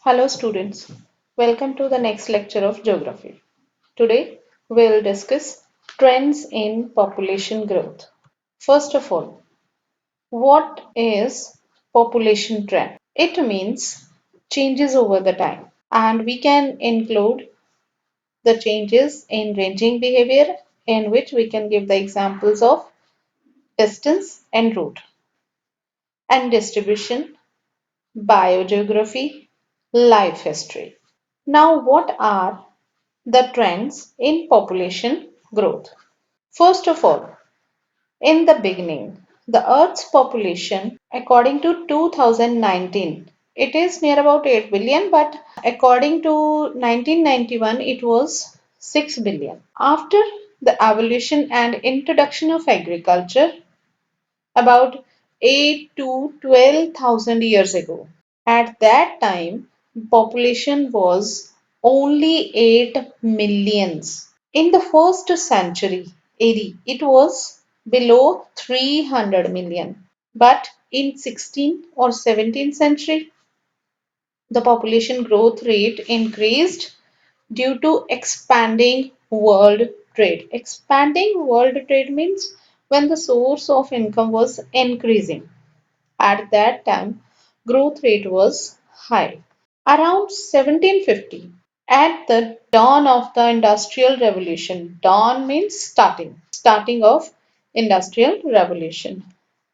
Hello students, welcome to the next lecture of geography. Today we'll discuss trends in population growth. First of all, what is population trend? It means changes over the time, and we can include the changes in ranging behavior, in which we can give the examples of distance and route, and distribution, biogeography, life history. Now, what are the trends in population growth? First of all, in the beginning, the Earth's population, according to 2019, it is near about 8 billion, but according to 1991, it was 6 billion. After the evolution and introduction of agriculture, about 8 to 12,000 years ago. At that time, population was only 8 millions. In the first century AD, it was below 300 million. But in 16th or 17th century, the population growth rate increased due to expanding world trade. Expanding world trade means when the source of income was increasing. At that time, growth rate was high. Around 1750, at the dawn of the Industrial Revolution, dawn means starting of Industrial Revolution,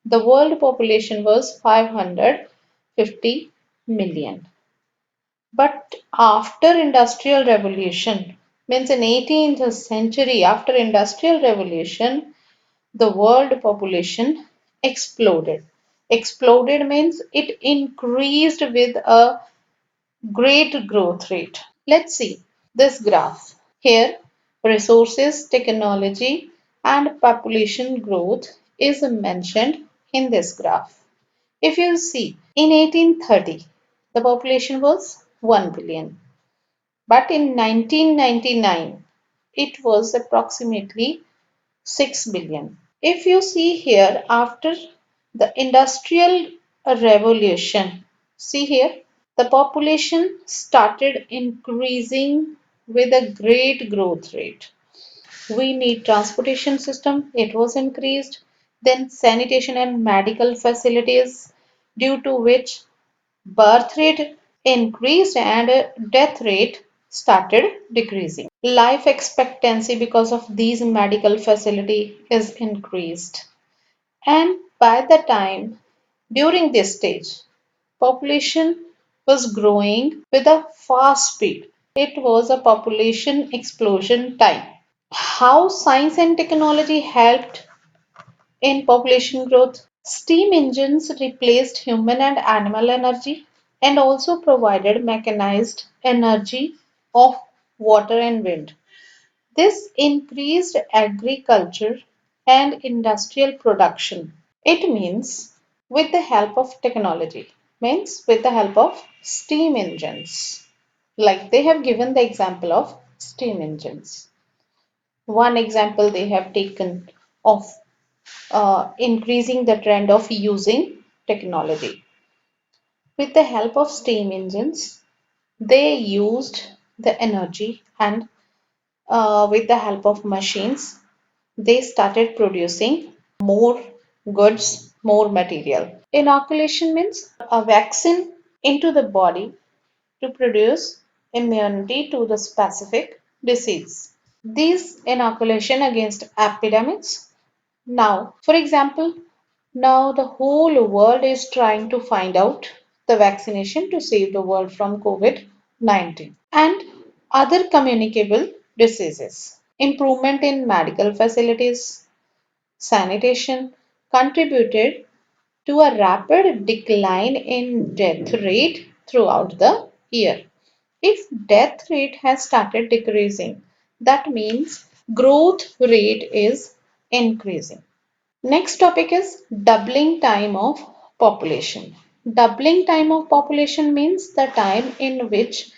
the world population was 550 million. But after Industrial Revolution, means in 18th century, after Industrial Revolution, the world population exploded. Exploded means it increased with a great growth rate. Let's see this graph. Here, resources, technology, and population growth is mentioned in this graph. If you see, in 1830, the population was 1 billion, but in 1999, it was approximately 6 billion. If you see here, after the Industrial Revolution, see here, the population started increasing with a great growth rate. We need transportation system, it was increased, then sanitation and medical facilities, due to which birth rate increased and death rate started decreasing. Life expectancy because of these medical facility is increased. And by the time during this stage, population was growing with a fast speed. It was a population explosion time. How science and technology helped in population growth? Steam engines replaced human and animal energy and also provided mechanized energy of water and wind. This increased agriculture and industrial production. It means with the help of technology, means with the help of steam engines. Like they have given the example of steam engines. One example they have taken of increasing the trend of using technology. With the help of steam engines, they used the energy and with the help of machines, they started producing more goods, more material. Inoculation means a vaccine into the body to produce immunity to the specific disease. These inoculation against epidemics. Now, for example, now the whole world is trying to find out the vaccination to save the world from COVID-19 and other communicable diseases. Improvement in medical facilities, sanitation contributed to a rapid decline in death rate throughout the year. If death rate has started decreasing, that means growth rate is increasing. Next topic is doubling time of population. Doubling time of population means the time in which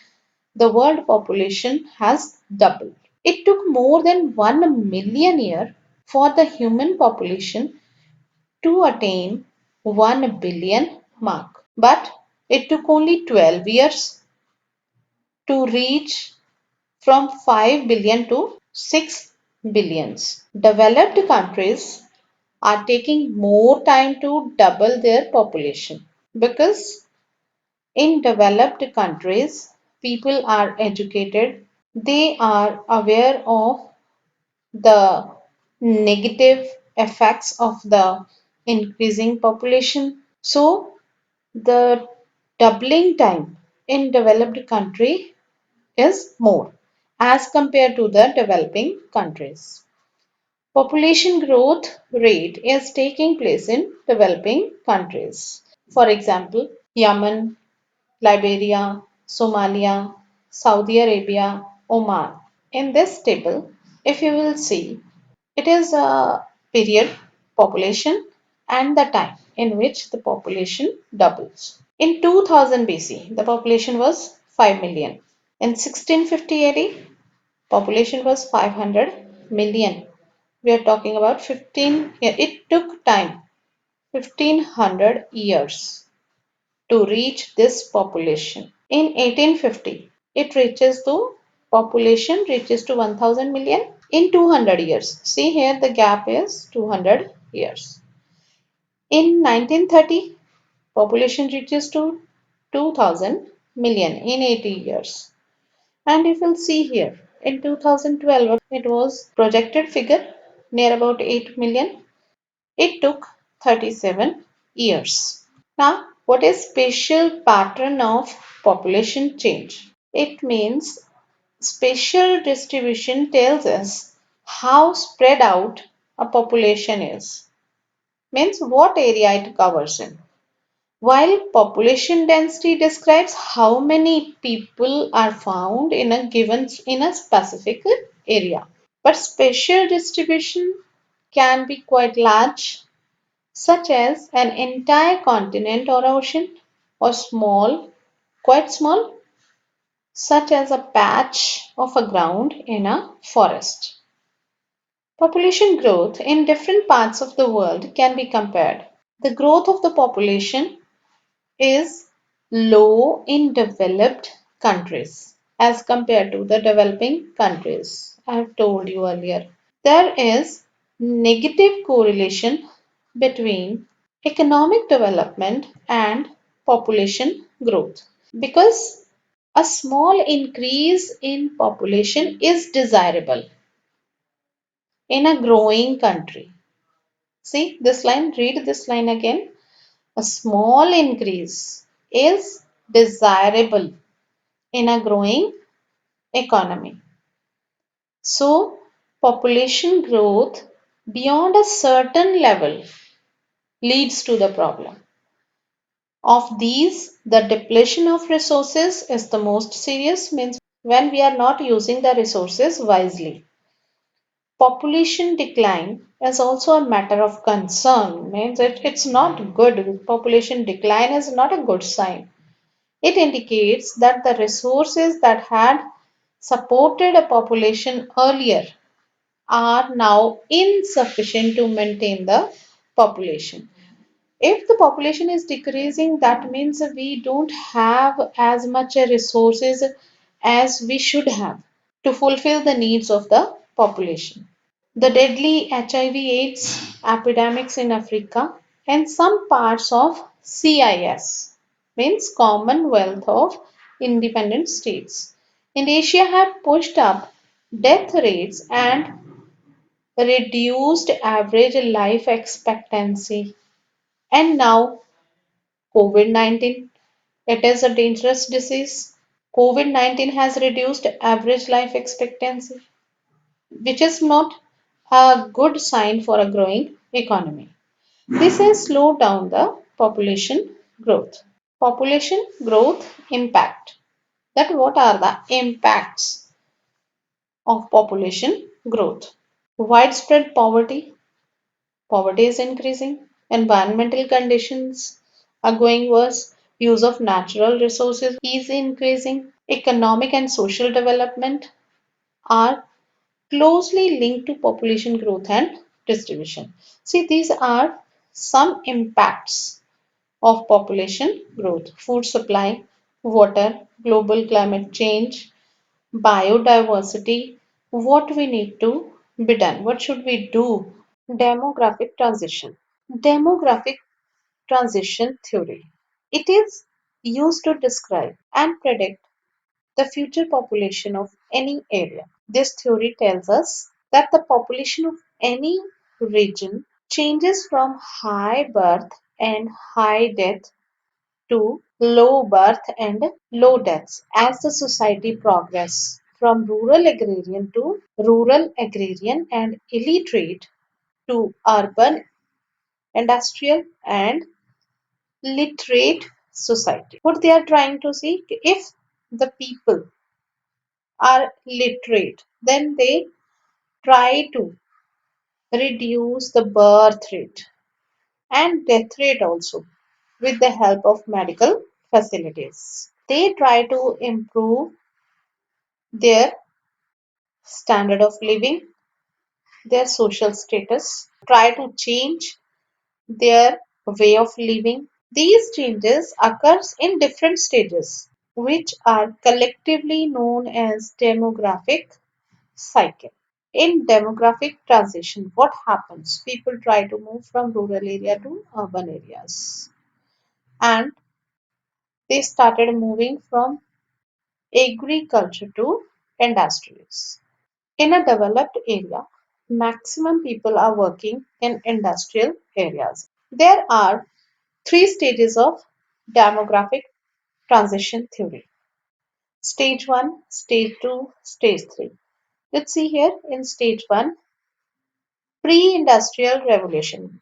the world population has doubled. It took more than 1 million years for the human population to attain 1 billion mark. But it took only 12 years to reach from 5 billion to 6 billions. Developed countries are taking more time to double their population because in developed countries, people are educated, they are aware of the negative effects of the increasing population. So, the doubling time in developed country is more as compared to the developing countries. Population growth rate is taking place in developing countries. For example, Yemen, Liberia, Somalia, Saudi Arabia, Oman. In this table, if you will see, it is a period, population, and the time in which the population doubles. In 2000 BC, the population was 5 million. In 1650 AD, population was 500 million. We are talking about 15, it took time, 1500 years to reach this population. In 1850, it reaches to population reaches to 1000 million in 200 years. See here the gap is 200 years. In 1930, population reaches to 2000 million in 80 years. And you will see here in 2012 it was projected figure near about 8 million. It took 37 years. Now, what is spatial pattern of population change? It means spatial distribution tells us how spread out a population is. Means what area it covers in. While population density describes how many people are found in a specific area. But spatial distribution can be quite large, such as an entire continent or ocean, or small, quite small, such as a patch of a ground in a forest. Population growth in different parts of the world can be compared. The growth of the population is low in developed countries as compared to the developing countries. I have told you earlier. There is negative correlation between economic development and population growth because a small increase in population is desirable in a growing country. See this line, read this line again. A small increase is desirable in a growing economy. So, population growth beyond a certain level leads to the problem. Of these, the depletion of resources is the most serious, means when we are not using the resources wisely. Population decline is also a matter of concern, means it's not good. Population decline is not a good sign. It indicates that the resources that had supported a population earlier are now insufficient to maintain the population. If the population is decreasing, that means we don't have as much resources as we should have to fulfill the needs of the population. The deadly HIV/AIDS epidemics in Africa and some parts of CIS means Commonwealth of Independent States in Asia have pushed up death rates and reduced average life expectancy. And now COVID-19, it is a dangerous disease. COVID-19 has reduced average life expectancy, which is not a good sign for a growing economy. This has slowed down the population growth. Population growth impact. That what are the impacts of population growth? Widespread poverty. Poverty is increasing. Environmental conditions are going worse. Use of natural resources is increasing. Economic and social development are closely linked to population growth and distribution. See, these are some impacts of population growth. Food supply, water, global climate change, biodiversity, what we need to be done, what should we do. Demographic transition. Demographic transition theory. It is used to describe and predict the future population of any area. This theory tells us that the population of any region changes from high birth and high death to low birth and low deaths as the society progresses from rural agrarian and illiterate to urban industrial and literate society. What they are trying to see, if the people are literate, then they try to reduce the birth rate and death rate also with the help of medical facilities. They try to improve their standard of living, their social status, try to change their way of living. These changes occurs in different stages, which are collectively known as demographic cycle. In demographic transition, what happens? People try to move from rural area to urban areas, and they started moving from agriculture to industries. In a developed area, maximum people are working in industrial areas. There are three stages of demographic transition theory. Stage 1, stage 2, stage 3. Let's see here in stage 1, pre-industrial revolution.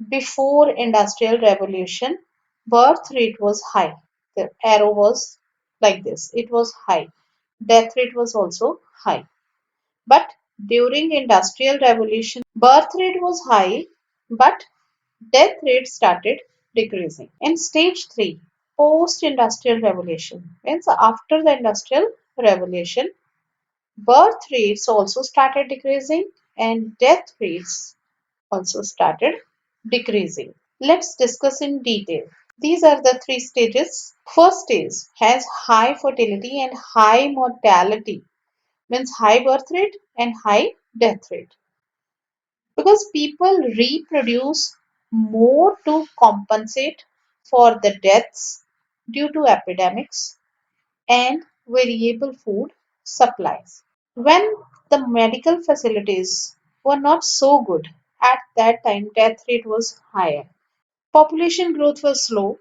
Before industrial revolution, birth rate was high. The arrow was like this. It was high. Death rate was also high. But during industrial revolution, birth rate was high, but death rate started decreasing. In stage 3, post-industrial revolution, means after the industrial revolution, birth rates also started decreasing and death rates also started decreasing. Let's discuss in detail. These are the three stages. First stage has high fertility and high mortality, means high birth rate and high death rate. Because people reproduce more to compensate for the deaths due to epidemics and variable food supplies. When the medical facilities were not so good, at that time death rate was higher. Population growth was slow.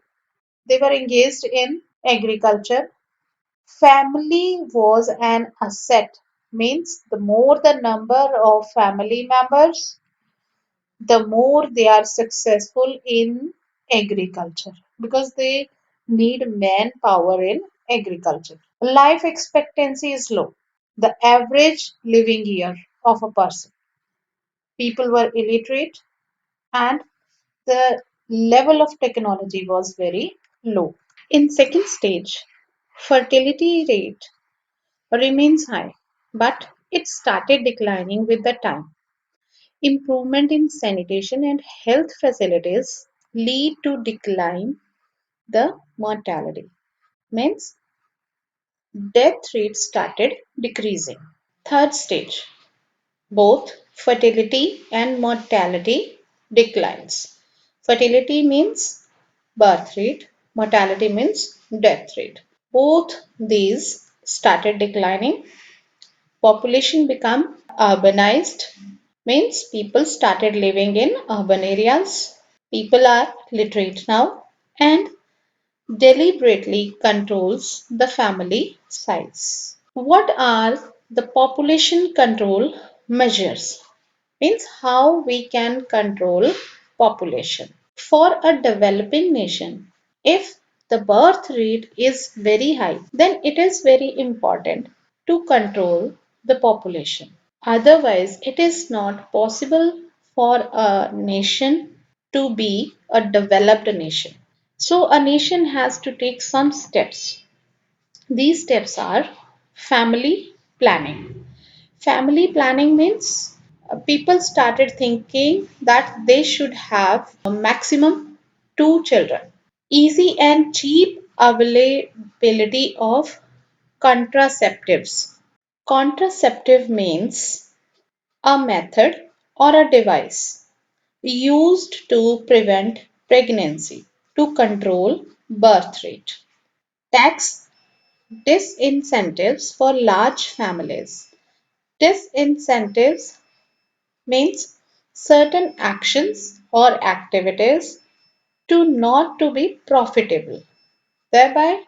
They were engaged in agriculture. Family was an asset, means the more the number of family members, the more they are successful in agriculture because they need manpower in agriculture. Life expectancy is low. The average living year of a person. People were illiterate and the level of technology was very low. In second stage, fertility rate remains high, but it started declining with the time. Improvement in sanitation and health facilities lead to decline the mortality. Means death rate started decreasing. Third stage, both fertility and mortality declines. Fertility means birth rate, mortality means death rate. Both these started declining. Population become urbanized, means people started living in urban areas. People are literate now and deliberately controls the family size. What are the population control measures? Means how we can control population. For a developing nation, if the birth rate is very high, then it is very important to control the population. Otherwise, it is not possible for a nation to be a developed nation. So, a nation has to take some steps. These steps are family planning. Family planning means people started thinking that they should have a maximum two children. Easy and cheap availability of contraceptives. Contraceptive means a method or a device used to prevent pregnancy, to control birth rate. Tax disincentives for large families. Disincentives means certain actions or activities to not to be profitable, thereby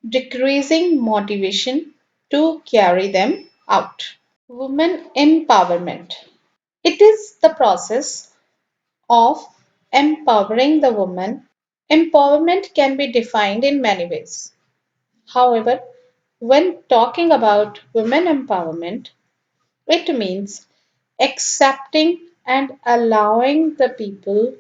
decreasing motivation to carry them out. Women empowerment. It is the process of empowering the woman. Empowerment can be defined in many ways. However, when talking about women empowerment, it means accepting and allowing the people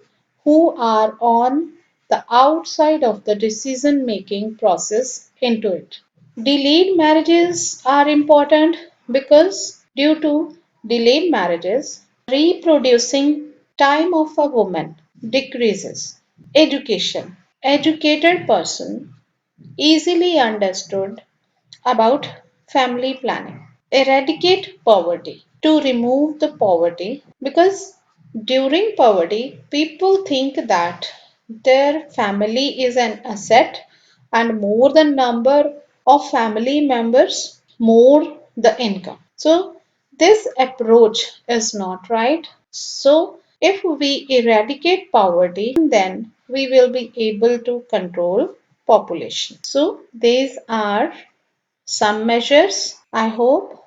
who are on the outside of the decision making process into it. Delayed marriages are important because due to delayed marriages, reproducing time of a woman decreases. Education. Educated person easily understood about family planning. Eradicate poverty. To remove the poverty, because during poverty, people think that their family is an asset, and more the number of family members, more the income. So, this approach is not right. So, if we eradicate poverty, then we will be able to control population. So, these are some measures. I hope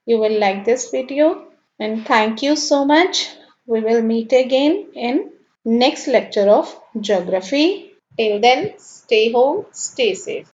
you will like this video, and thank you so much. We will meet again in next lecture of geography. Till then, stay home, stay safe.